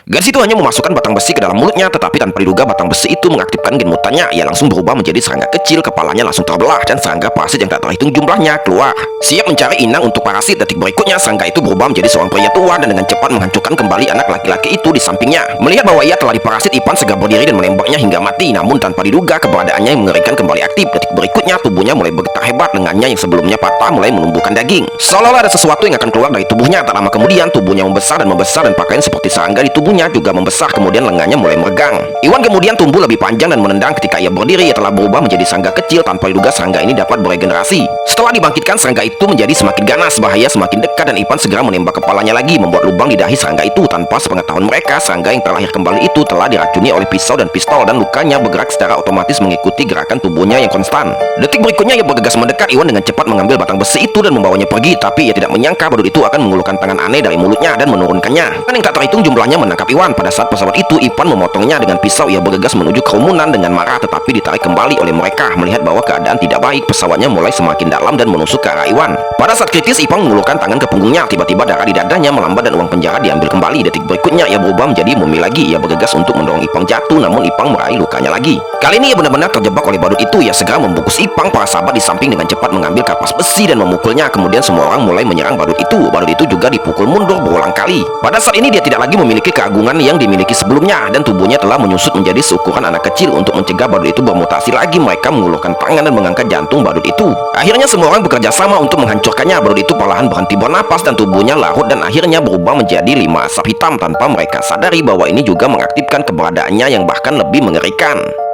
Gadis itu hanya memasukkan batang besi ke dalam mulutnya, tetapi tanpa diduga batang besi itu mengaktifkan gen mutannya. Ia langsung berubah menjadi serangga kecil, kepalanya langsung terbelah dan serangga parasit yang tak terhitung jumlahnya keluar. Siap mencari inang untuk parasit, detik berikutnya serangga itu berubah menjadi seorang pria tua dan dengan cepat menghancurkan kembali anak laki-laki itu di sampingnya. Melihat bahwa ia telah diparasit, Ipan segera berdiri dan menembaknya hingga mati. Namun tanpa diduga keberadaannya yang mengerikan kembali aktif. Detik berikutnya tubuhnya mulai bergetar hebat, lengannya yang sebelumnya patah mulai menumbuhkan daging. Seolah-olah ada sesuatu yang akan keluar dari tubuhnya. Tak lama kemudian tubuhnya membesar dan pakaian seperti serangga di tubuhnya juga membesar, kemudian lengannya mulai meregang. Iwan kemudian tumbuh lebih panjang dan menendang. Ketika ia berdiri, ia telah berubah menjadi serangga kecil. Tanpa diduga serangga ini dapat beregenerasi. Setelah dibangkitkan, serangga itu menjadi semakin ganas, bahaya semakin dekat dan Ipan segera menembak kepalanya lagi, membuat lubang di dahi serangga itu. Tanpa sepengetahuan mereka, serangga yang terlahir kembali itu telah diracuni oleh pisau dan pistol dan lukanya bergerak secara otomatis mengikuti gerakan tubuhnya yang konstan. Detik berikutnya ia bergegas mendekat. Iwan dengan cepat mengambil batang besi itu dan membawanya pergi, tapi ia tidak menyangka badut itu akan mengulurkan tangan aneh dari mulutnya dan menurunkannya. Dan yang tak terhitung jumlahnya menangkap Iwan. Pada saat pesawat itu, Ipan memotongnya dengan pisau. Ia bergegas menuju kerumunan dengan marah, tetapi ditarik kembali oleh mereka. Melihat bahwa keadaan tidak baik, pesawatnya mulai semakin dalam dan menusuk ke arah Iwan. Pada saat kritis, Ipan mengulurkan tangan ke punggungnya. Tiba-tiba darah di dadanya melambat dan uang penjara diambil kembali. Detik berikutnya ia berubah menjadi mumi lagi. Ia bergegas untuk mendorong Ipang jatuh, namun Ipang meraih lukanya lagi. Kali ini ia benar-benar terjebak oleh badut itu. Ia segera membungkus Ipang. Para sahabat di samping dengan cepat mengambil kapas besi dan memukulnya. Kemudian semua orang mulai menyerang badut itu. Badut itu juga dipukul mundur berulang kali. Pada saat ini dia tidak lagi memiliki keagungan yang dimiliki sebelumnya dan tubuhnya telah menyusut menjadi seukuran anak kecil. Untuk mencegah badut itu bermutasi lagi, mereka mengulurkan tangan dan mengangkat jantung badut itu. Akhirnya semua orang bekerja sama untuk menghancurkannya. Badut itu perlahan berhenti bernapas dan tubuhnya larut dan akhirnya berubah menjadi 5 asap hitam tanpa mereka sadari bahwa ini juga mengaktifkan keberadaannya yang bahkan lebih mengerikan.